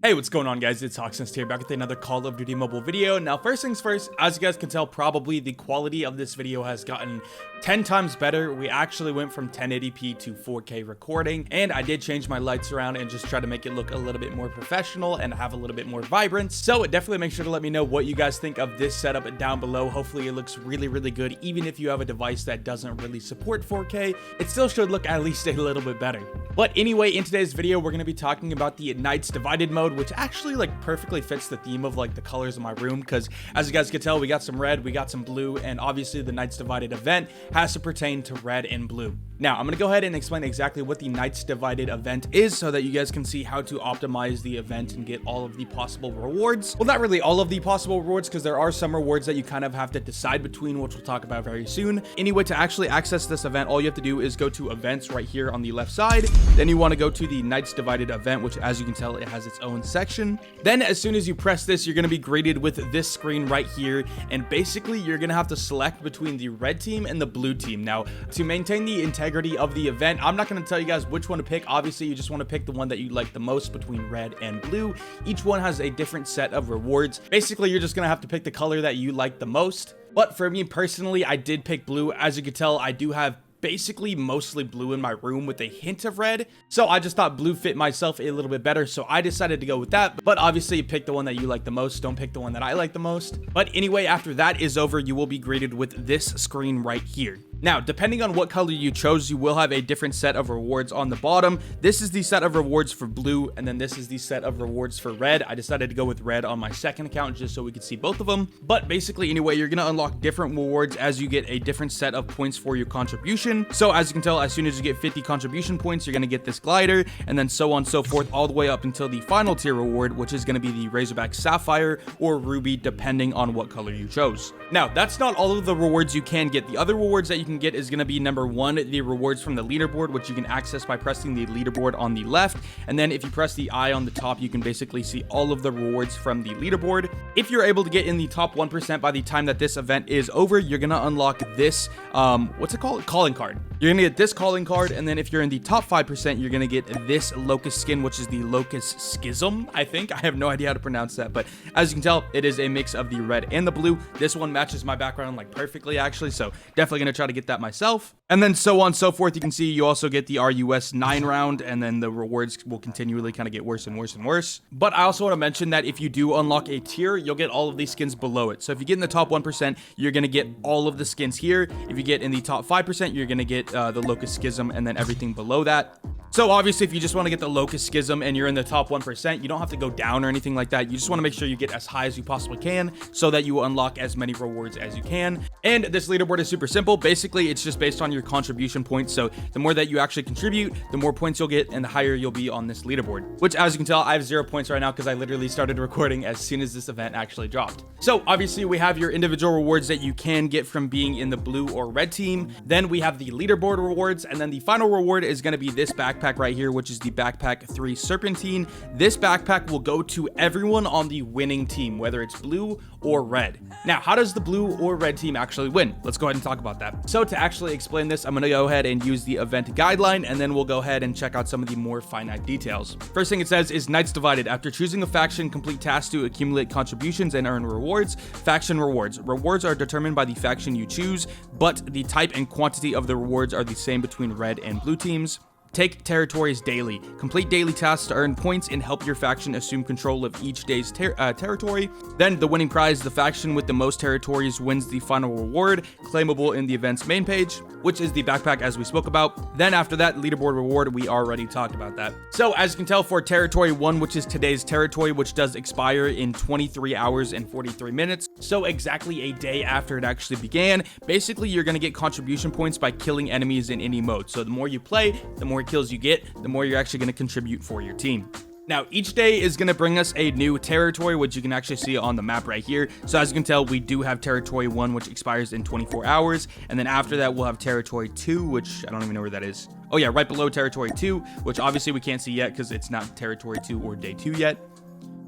Hey, what's going on, guys? It's HawksNest here, back with another Call of Duty mobile video. Now, first things first, as you guys can tell, probably the quality of this video has gotten 10 times better. We actually went from 1080p to 4K recording, and I did change my lights around and just try to make it look a little bit more professional and have a little bit more vibrance. So definitely make sure to let me know what you guys think of this setup down below. Hopefully it looks really good. Even if you have a device that doesn't really support 4K, it still should look at least a little bit better. But anyway, in today's video, we're going to be talking about the Knights Divided mode, which actually perfectly fits the theme of the colors of my room, because as you guys can tell, we got some red, we got some blue, and obviously the Knights Divided event has to pertain to red and blue. Now I'm going to go ahead and explain exactly what the Knights Divided event is so that you guys can see how to optimize the event and get all of the possible rewards. Well, not really all of the possible rewards, because there are some rewards that you kind of have to decide between, which we'll talk about very soon. Anyway, to actually access this event, all you have to do is go to events right here on the left side. Then you want to go to the Knights Divided event, which, as you can tell, it has its own section. Then as soon as you press this, you're going to be greeted with this screen right here, and basically you're going to have to select between the red team and the blue team. Now, to maintain the integrity of the event, I'm not going to tell you guys which one to pick. Obviously, you just want to pick the one that you like the most between red and blue. Each one has a different set of rewards. Basically, you're just going to have to pick the color that you like the most. But for me personally, I did pick blue. As you can tell, I do have basically mostly blue in my room with a hint of red, so I just thought blue fit myself a little bit better, so I decided to go with that. But obviously pick the one that you like the most, don't pick the one that I like the most. But anyway, after that is over, you will be greeted with this screen right here. Now, depending on what color you chose, you will have a different set of rewards on the bottom. This is the set of rewards for blue, and then this is the set of rewards for red. I decided to go with red on my second account just so we could see both of them. But basically, anyway, you're going to unlock different rewards as you get a different set of points for your contribution. So as you can tell, as soon as you get 50 contribution points, you're going to get this glider, and then so on and so forth, all the way up until the final tier reward, which is going to be the Razorback Sapphire or Ruby, depending on what color you chose. Now, that's not all of the rewards you can get. The other rewards that you can get is going to be number one, the rewards from the leaderboard, which you can access by pressing the leaderboard on the left. And then if you press the eye on the top, you can basically see all of the rewards from the leaderboard. If you're able to get in the top 1% by the time that this event is over, you're going to unlock this, what's it called? Calling card. You're going to get this calling card. And then if you're in the top 5%, you're going to get this Locus Skin, which is the Locus Schism, I think. I have no idea how to pronounce that, but as you can tell, it is a mix of the red and the blue. This one matches my background perfectly, actually, so definitely going to try to get that myself. And then so on and so forth. You can see you also get the RUS 9 round, and then the rewards will continually kind of get worse and worse and worse. But I also want to mention that if you do unlock a tier, you'll get all of these skins below it. So if you get in the top 1%, you're going to get all of the skins here. If you get in the top 5%, you're going to get the Locus Schism, and then everything below that. So obviously, if you just want to get the Locus Schism and you're in the top 1%, you don't have to go down or anything like that. You just want to make sure you get as high as you possibly can so that you unlock as many rewards as you can. And this leaderboard is super simple. Basically, it's just based on your contribution points. So the more that you actually contribute, the more points you'll get and the higher you'll be on this leaderboard. Which, as you can tell, I have 0 points right now because I literally started recording as soon as this event actually dropped. So obviously, we have your individual rewards that you can get from being in the blue or red team. Then we have the leaderboard rewards. And then the final reward is going to be this backpack right here, which is the backpack 3 Serpentine. This backpack will go to everyone on the winning team, whether it's blue or red. Now, how does the blue or red team actually win? Let's go ahead and talk about that. So to actually explain this, I'm going to go ahead and use the event guideline, and then we'll go ahead and check out some of the more finite details. First thing it says is Knights Divided. After choosing a faction, complete tasks to accumulate contributions and earn rewards. Faction rewards. Rewards are determined by the faction you choose, but the type and quantity of the rewards are the same between red and blue teams. Take territories daily. Complete daily tasks to earn points and help your faction assume control of each day's territory. Then the winning prize, the faction with the most territories wins the final reward, claimable in the event's main page, which is the backpack as we spoke about. Then after that, leaderboard reward, we already talked about that. So as you can tell, for territory 1, which is today's territory, which does expire in 23 hours and 43 minutes, so exactly a day after it actually began, basically you're going to get contribution points by killing enemies in any mode. So the more you play, the more kills you get, the more you're actually going to contribute for your team. Now, each day is going to bring us a new territory, which you can actually see on the map right here. So as you can tell, we do have territory 1, which expires in 24 hours. And then after that, we'll have territory 2, which I don't even know where that is. Oh yeah, right below territory 2, which obviously we can't see yet because it's not territory 2 or day 2 yet.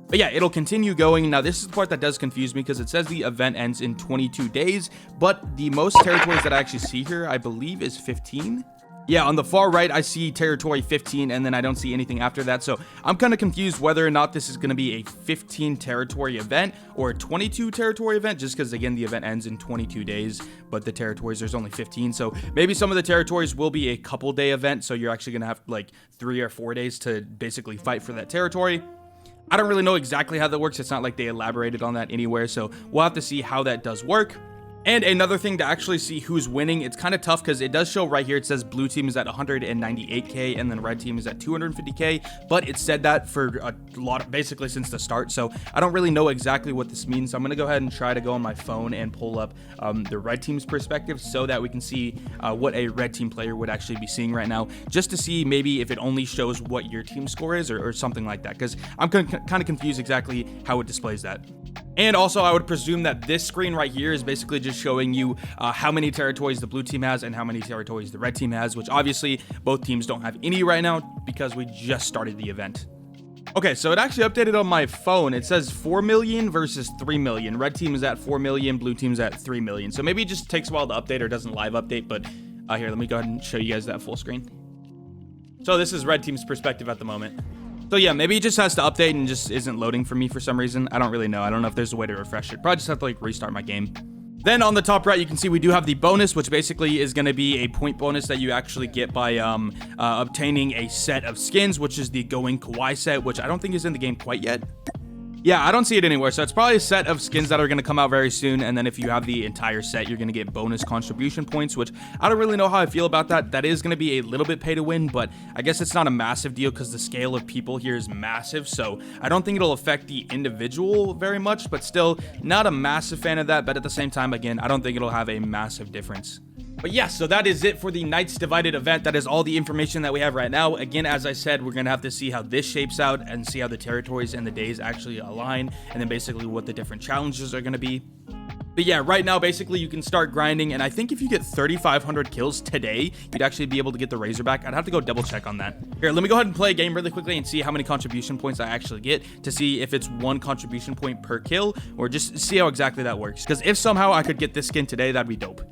But yeah, it'll continue going. Now, this is the part that does confuse me because it says the event ends in 22 days, but the most territories that I actually see here, I believe, is 15. Yeah, on the far right, I see territory 15, and then I don't see anything after that. So I'm kind of confused whether or not this is going to be a 15 territory event or a 22 territory event, just because, again, the event ends in 22 days, but the territories, there's only 15. So maybe some of the territories will be a couple day event. So you're actually going to have like 3 or 4 days to basically fight for that territory. I don't really know exactly how that works. It's not like they elaborated on that anywhere. So we'll have to see how that does work. And another thing to actually see who's winning, it's kind of tough because it does show right here. It says blue team is at 198k and then red team is at 250k, but it said that for a lot of, basically since the start. So I don't really know exactly what this means. So I'm going to go ahead and try to go on my phone and pull up the red team's perspective so that we can see what a red team player would actually be seeing right now, just to see maybe if it only shows what your team score is or something like that, because I'm kind of confused exactly how it displays that. And also, I would presume that this screen right here is basically just showing you how many territories the blue team has and how many territories the red team has, which obviously both teams don't have any right now because we just started the event. Okay, so it actually updated on my phone. It says 4 million versus 3 million. Red team is at 4 million, blue team's at 3 million. So maybe it just takes a while to update or doesn't live update, but here, let me go ahead and show you guys that full screen. So this is red team's perspective at the moment. So yeah, maybe it just has to update and just isn't loading for me for some reason. I don't really know. I don't know if there's a way to refresh it. Probably just have to like restart my game. Then on the top right, you can see we do have the bonus, which basically is going to be a point bonus that you actually get by obtaining a set of skins, which is the Going Kawaii set, which I don't think is in the game quite yet. Yeah, I don't see it anywhere. So it's probably a set of skins that are going to come out very soon. And then if you have the entire set, you're going to get bonus contribution points, which I don't really know how I feel about that. That is going to be a little bit pay to win, but I guess it's not a massive deal because the scale of people here is massive. So I don't think it'll affect the individual very much, but still not a massive fan of that. But at the same time, again, I don't think it'll have a massive difference. But yeah, so that is it for the Knights Divided event. That is all the information that we have right now. Again, as I said, we're going to have to see how this shapes out and see how the territories and the days actually align, and then basically what the different challenges are going to be. But yeah, right now, basically, you can start grinding, and I think if you get 3,500 kills today, you'd actually be able to get the Razorback. I'd have to go double check on that. Here, let me go ahead and play a game really quickly and see how many contribution points I actually get to see if it's 1 contribution point per kill, or just see how exactly that works. Because if somehow I could get this skin today, that'd be dope.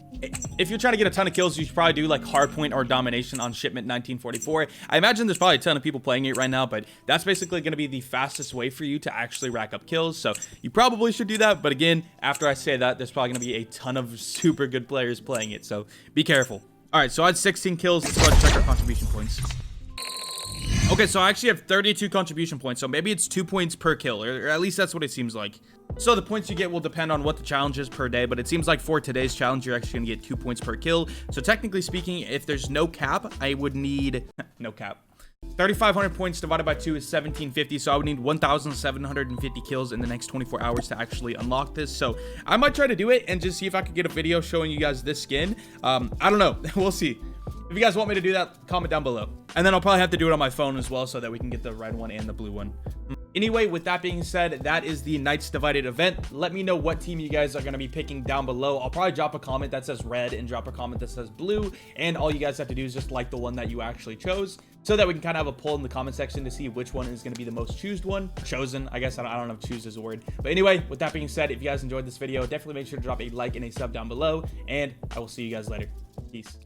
If you're trying to get a ton of kills, you should probably do like Hardpoint or Domination on Shipment 1944. I imagine there's probably a ton of people playing it right now, but that's basically going to be the fastest way for you to actually rack up kills. So you probably should do that. But again, after I say that, there's probably going to be a ton of super good players playing it. So be careful. All right, so I had 16 kills. Let's go ahead and check our contribution points. Okay, so I actually have 32 contribution points, so maybe it's 2 points per kill, or at least that's what it seems like. So the points you get will depend on what the challenge is per day, but it seems like for today's challenge, you're actually going to get 2 points per kill. So technically speaking, if there's no cap, I would need... no cap. 3,500 points divided by 2 is 1,750, so I would need 1,750 kills in the next 24 hours to actually unlock this. So I might try to do it and just see if I could get a video showing you guys this skin. I don't know. We'll see. If you guys want me to do that, comment down below. And then I'll probably have to do it on my phone as well so that we can get the red one and the blue one. Anyway, with that being said, that is the Knights Divided event. Let me know what team you guys are going to be picking down below. I'll probably drop a comment that says red and drop a comment that says blue. And all you guys have to do is just like the one that you actually chose so that we can kind of have a poll in the comment section to see which one is going to be the most chosen. I guess I don't know if choose is a word. But anyway, with that being said, if you guys enjoyed this video, definitely make sure to drop a like and a sub down below. And I will see you guys later. Peace.